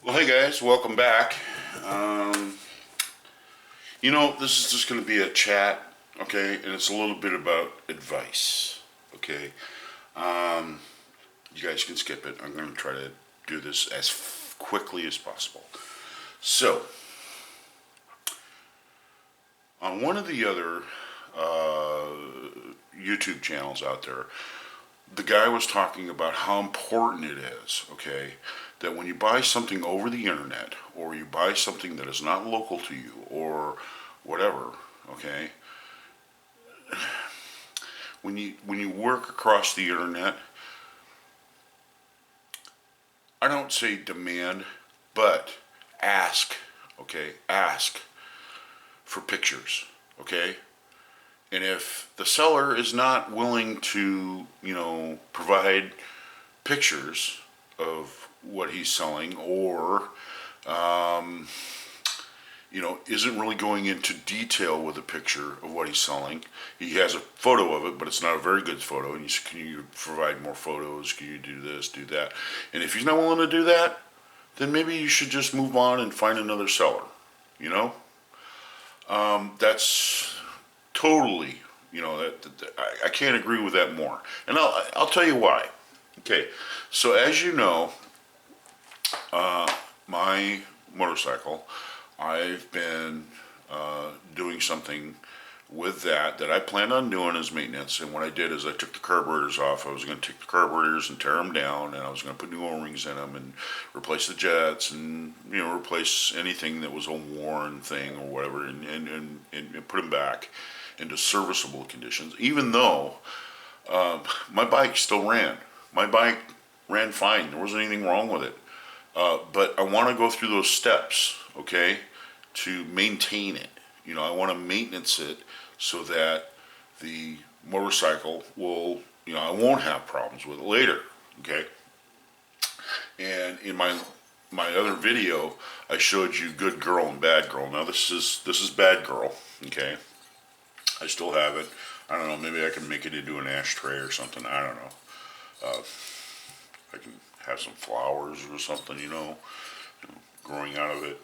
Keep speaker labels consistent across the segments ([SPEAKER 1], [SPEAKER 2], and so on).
[SPEAKER 1] Well, hey guys, welcome back. This is just going to be a chat, okay? And it's a little bit about advice, okay? You guys can skip it. I'm going to try to do this as quickly as possible. So, on one of the other YouTube channels out there, the guy was talking about how important it is, okay, that when you buy something over the internet or you buy something that is not local to you or whatever, okay, when you work across the internet, I don't say demand, but ask, okay, ask for pictures, okay? And if the seller is not willing to, provide pictures of what he's selling, or isn't really going into detail with a picture of what he's selling. He has a photo of it, but it's not a very good photo. And you say, can you provide more photos? Can you do this, do that? And if he's not willing to do that, then maybe you should just move on and find another seller. You know, that's totally. I can't agree with that more. And I'll tell you why. Okay, so as you know, my motorcycle, I've been doing something with that I planned on doing as maintenance. And what I did is I took the carburetors off. I was going to take the carburetors and tear them down, and I was going to put new O-rings in them and replace the jets and replace anything that was a worn thing or whatever, and put them back into serviceable conditions. Even though my bike still ran. My bike ran fine. There wasn't anything wrong with it. But I want to go through those steps, okay, to maintain it. I want to maintenance it so that the motorcycle will, I won't have problems with it later, okay? And in my other video, I showed you good girl and bad girl. Now this is bad girl, okay? I still have it. I don't know, maybe I can make it into an ashtray or something. I don't know. I can have some flowers or something, growing out of it,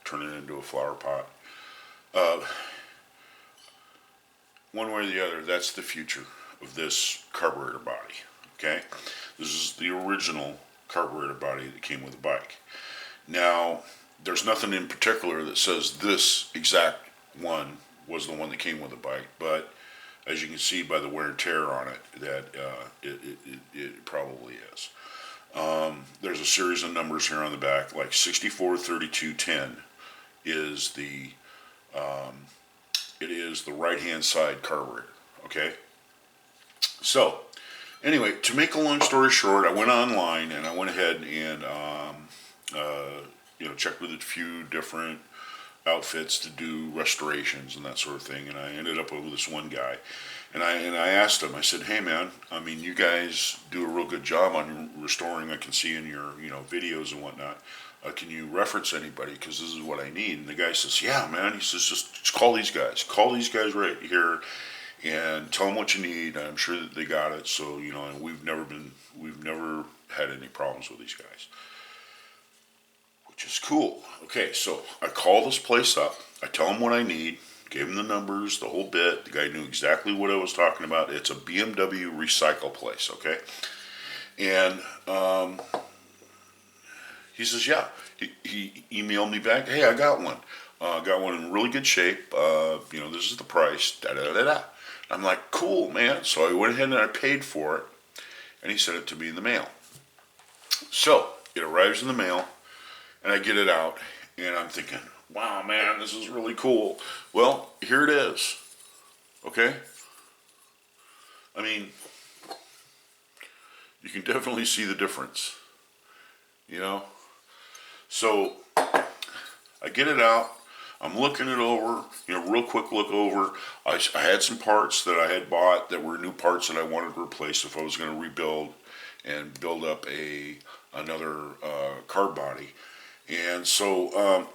[SPEAKER 1] turn it into a flower pot. One way or the other, that's the future of this carburetor body, okay? This is the original carburetor body that came with the bike. Now, there's nothing in particular that says this exact one was the one that came with the bike, but as you can see by the wear and tear on it, that it probably is. There's a series of numbers here on the back, like 643210 is the it is the right hand side carburetor. Okay. So anyway, to make a long story short, I went online and I went ahead and checked with a few different outfits to do restorations and that sort of thing, and I ended up with this one guy, and I asked him. I said, "Hey man, I mean, you guys do a real good job on restoring. I can see in your videos and whatnot. Can you reference anybody? Because this is what I need." And the guy says, "Yeah, man." He says, just call these guys. Call these guys right here, and tell them what you need. I'm sure that they got it. So and we've never had any problems with these guys." Which is cool. Okay, so I call this place up. I tell them what I need. Gave him the numbers, the whole bit. The guy knew exactly what I was talking about. It's a BMW recycle place, okay? And he says, yeah. He emailed me back, hey, I got one. Got one in really good shape. This is the price. Da-da-da-da. I'm like, cool, man. So I went ahead and I paid for it. And he sent it to me in the mail. So it arrives in the mail. And I get it out, and I'm thinking, wow, man, this is really cool. Well, here it is, okay? I mean, you can definitely see the difference, So, I get it out, I'm looking it over, real quick look over. I had some parts that I had bought that were new parts that I wanted to replace if I was going to rebuild and build up another carb body. And so,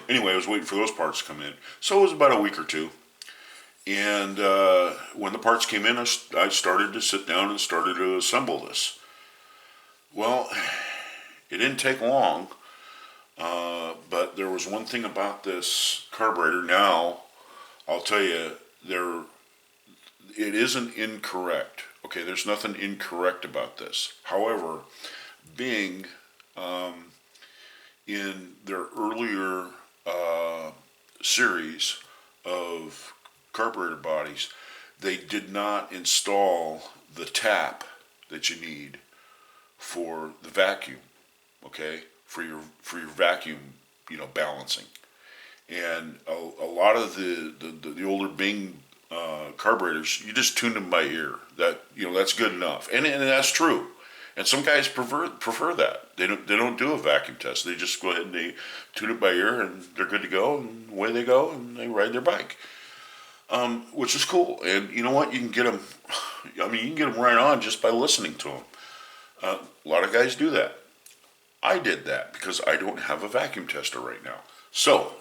[SPEAKER 1] anyway, I was waiting for those parts to come in. So it was about a week or two. And when the parts came in, I started to sit down and started to assemble this. Well, it didn't take long But there was one thing about this carburetor. Now, I'll tell you, it isn't incorrect. Okay, there's nothing incorrect about this. However, Bing, in their earlier series of carburetor bodies, they did not install the tap that you need for the vacuum. Okay, for your vacuum, balancing. And a lot of the older Bing carburetors, you just tune them by ear. That's good enough, and that's true. And some guys prefer that. They don't do a vacuum test. They just go ahead and they tune it by ear, and they're good to go. And away they go, and they ride their bike, which is cool. And you know what? You can get them. I mean, you can get them right on just by listening to them. A lot of guys do that. I did that because I don't have a vacuum tester right now. So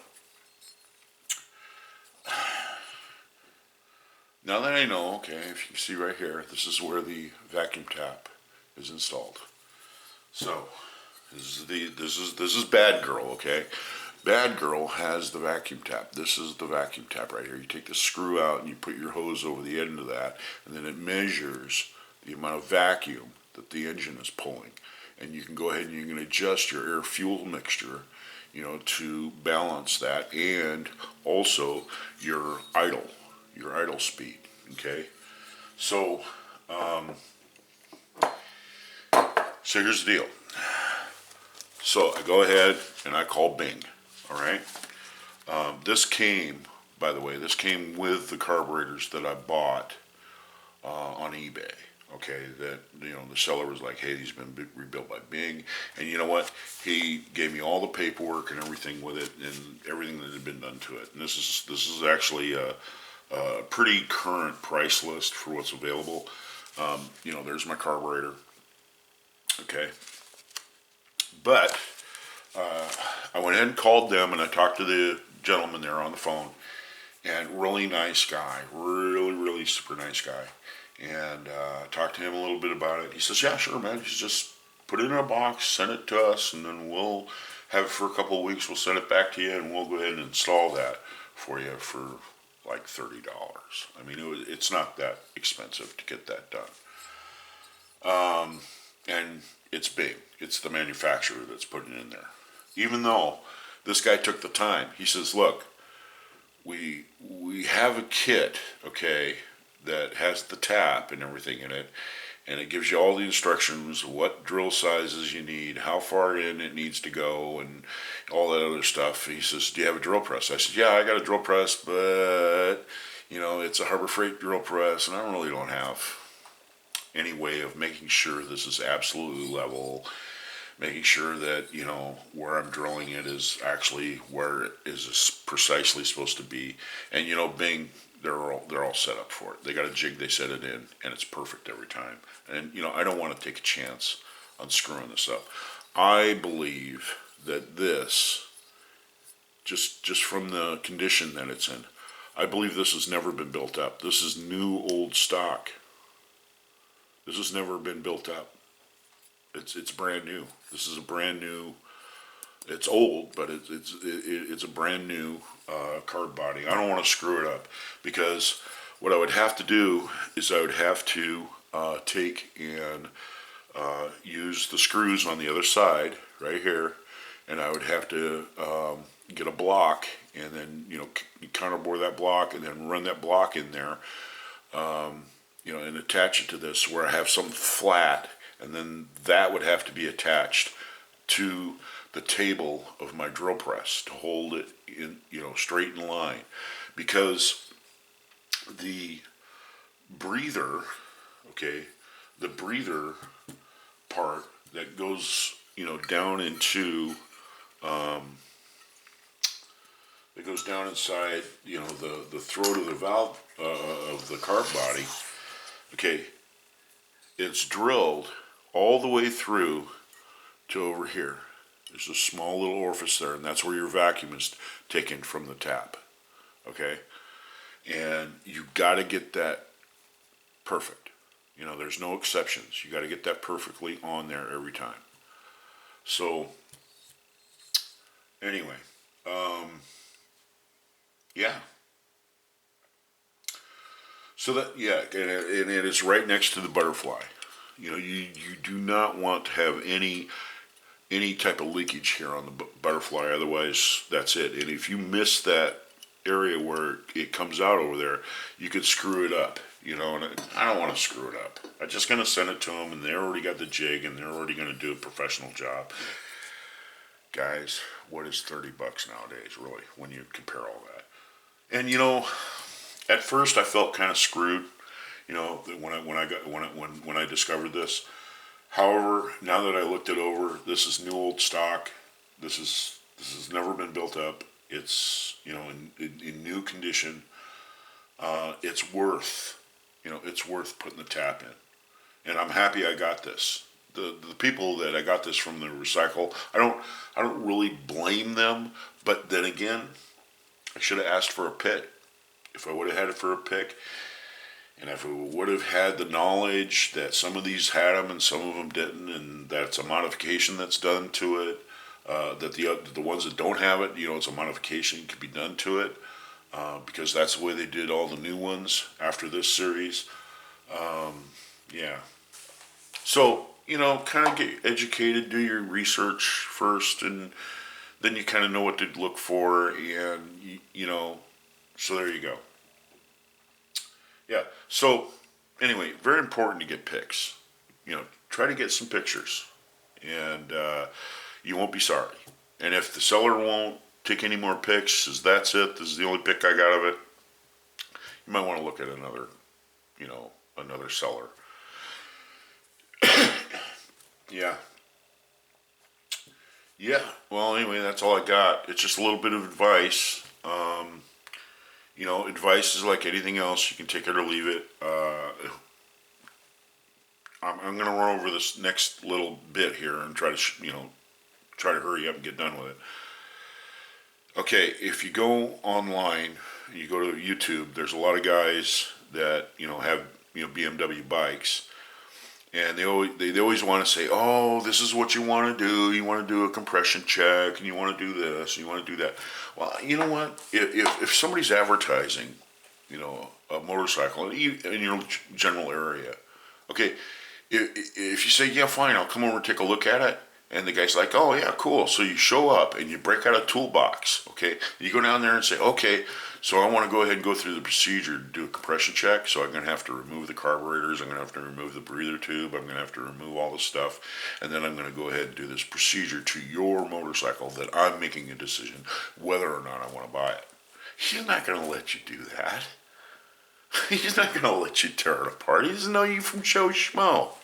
[SPEAKER 1] now that I know, okay, if you see right here, this is where the vacuum tap is installed. So this is bad girl, okay? Bad girl has the vacuum tap. This is the vacuum tap right here. You take the screw out and you put your hose over the end of that, and then it measures the amount of vacuum that the engine is pulling. And you can go ahead and you can adjust your air fuel mixture, to balance that, and also your idle speed. Okay, so so here's the deal. So I go ahead and I call Bing. All right. This came, by the way, with the carburetors that I bought on eBay. Okay, that the seller was like, "Hey, he's been rebuilt by Bing," and you know what? He gave me all the paperwork and everything with it, and everything that had been done to it. And this is actually a pretty current price list for what's available. There's my carburetor. Okay, but I went ahead and called them, and I talked to the gentleman there on the phone, and really nice guy, really super nice guy. And talked to him a little bit about it. He says, "Yeah, sure, man. You just put it in a box, send it to us, and then we'll have it for a couple of weeks. We'll send it back to you, and we'll go ahead and install that for you for like $30. I mean, it's not that expensive to get that done. And it's big. It's the manufacturer that's putting it in there. Even though this guy took the time, he says, "Look, we have a kit, okay, that has the tap and everything in it, and it gives you all the instructions, what drill sizes you need, how far in it needs to go, and all that other stuff." He says, "Do you have a drill press?" I said, "Yeah, I got a drill press, but it's a Harbor Freight drill press, and I really don't have any way of making sure this is absolutely level, making sure that where I'm drilling it is actually where it is precisely supposed to be." And Bing, they're all set up for it. They got a jig, they set it in, and it's perfect every time. And I don't want to take a chance on screwing this up. I believe that this, just from the condition that it's in, I believe this has never been built up. This is new old stock. This has never been built up. It's brand new. This is a brand new. It's old, but it's a brand new carb body. I don't want to screw it up, because what I would have to do is I would have to take and use the screws on the other side right here, and I would have to get a block, and then counterbore that block, and then run that block in there, and attach it to this where I have something flat, and then that would have to be attached to the table of my drill press to hold it in, straight in line, because the breather, okay, the breather part that goes, down into, it goes down inside, the throat of the valve of the carb body. Okay, it's drilled all the way through to over here. There's a small little orifice there, and that's where your vacuum is taken from the tap. Okay? And you got to get that perfect. There's no exceptions. You got to get that perfectly on there every time. So Anyway, yeah. So that, yeah, and it is right next to the butterfly. You do not want to have any type of leakage here on the butterfly. Otherwise, that's it. And if you miss that area where it comes out over there, you could screw it up. And I don't want to screw it up. I'm just going to send it to them, and they already got the jig, and they're already going to do a professional job. Guys, what is $30 nowadays, really, when you compare all that? And at first I felt kind of screwed. When I discovered this. However, now that I looked it over, this is new old stock. This has never been built up. It's in new condition. It's worth putting the tap in, and I'm happy I got this. The people that I got this from, the recycle, I don't really blame them. But then again, I should have asked for a pick. If I would have had it for a pick, and if we would have had the knowledge that some of these had them and some of them didn't, and that's a modification that's done to it, that the ones that don't have it, it's a modification could be done to it, because that's the way they did all the new ones after this series. Yeah. So, kind of get educated, do your research first, and then you kind of know what to look for, and, so there you go. Yeah. So anyway, very important to get pics. Try to get some pictures, and you won't be sorry. And if the seller won't take any more pics, says that's it, this is the only pic I got of it, you might want to look at another seller. Yeah. Yeah. Well, anyway, that's all I got. It's just a little bit of advice. Advice is like anything else. You can take it or leave it. I'm going to run over this next little bit here and try to hurry up and get done with it. Okay, if you go online, you go to YouTube, there's a lot of guys that, have, BMW bikes. And they always want to say, oh, this is what you want to do. You want to do a compression check, and you want to do this, and you want to do that. Well, you know what? If somebody's advertising, a motorcycle in your general area, okay, if you say, yeah, fine, I'll come over and take a look at it, and the guy's like, oh, yeah, cool. So you show up, and you break out a toolbox, okay? You go down there and say, okay, so I want to go ahead and go through the procedure to do a compression check. So I'm going to have to remove the carburetors. I'm going to have to remove the breather tube. I'm going to have to remove all the stuff. And then I'm going to go ahead and do this procedure to your motorcycle that I'm making a decision whether or not I want to buy it. He's not going to let you do that. He's not going to let you tear it apart. He doesn't know you from Joe Schmo.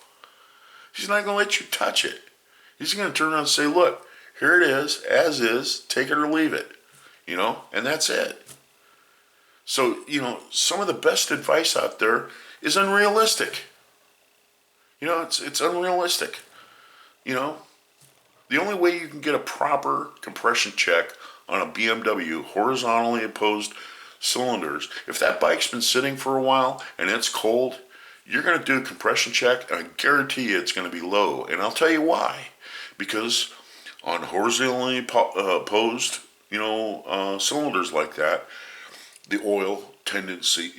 [SPEAKER 1] He's not going to let you touch it. He's going to turn around and say, look, here it is, as is, take it or leave it. And that's it. So, some of the best advice out there is unrealistic. It's unrealistic. The only way you can get a proper compression check on a BMW horizontally opposed cylinders, if that bike's been sitting for a while and it's cold, you're going to do a compression check, and I guarantee you it's going to be low. And I'll tell you why. Because on horizontally opposed, cylinders like that, the oil tends to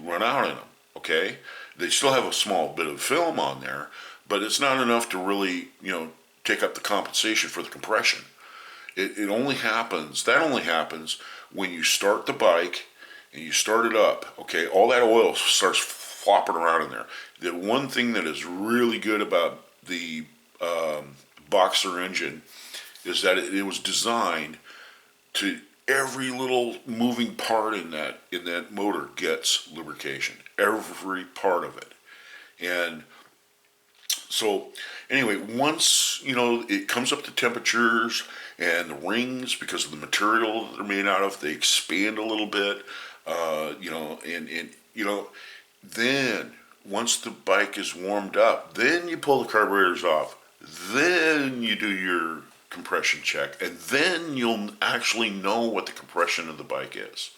[SPEAKER 1] run out in them. Okay, they still have a small bit of film on there, but it's not enough to really take up the compensation for the compression. It only happens. That only happens when you start the bike and you start it up. Okay, all that oil starts flopping around in there. The one thing that is really good about the Boxer engine is that it was designed to every little moving part in that motor gets lubrication. Every part of it. And so anyway, once it comes up to temperatures, and the rings, because of the material they're made out of, they expand a little bit. Then once the bike is warmed up, then you pull the carburetors off. Then you do your compression check, and then you'll actually know what the compression of the bike is.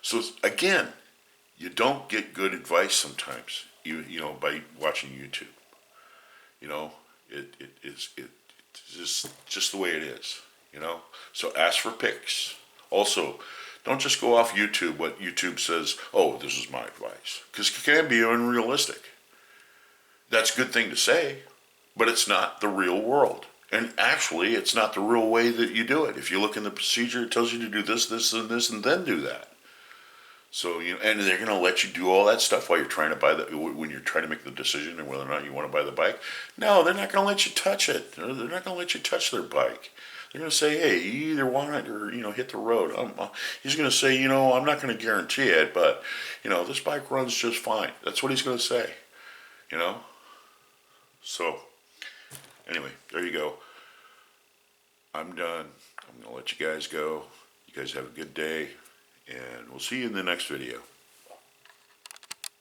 [SPEAKER 1] So again, you don't get good advice sometimes, by watching YouTube. It's just the way it is, you know. So ask for pics. Also, don't just go off YouTube. What YouTube says, oh, this is my advice, because it can be unrealistic. That's a good thing to say, but it's not the real world. And actually, it's not the real way that you do it. If you look in the procedure, it tells you to do this, this, and this, and then do that. So, you know, and they're going to let you do all that stuff while you're trying to buy when you're trying to make the decision on whether or not you want to buy the bike. No, they're not going to let you touch it. They're not going to let you touch their bike. They're going to say, hey, you either want it or, you know, hit the road. He's going to say, you know, I'm not going to guarantee it, but, you know, this bike runs just fine. That's what he's going to say, you know. So, anyway, there you go. I'm done. I'm going to let you guys go. You guys have a good day, and we'll see you in the next video.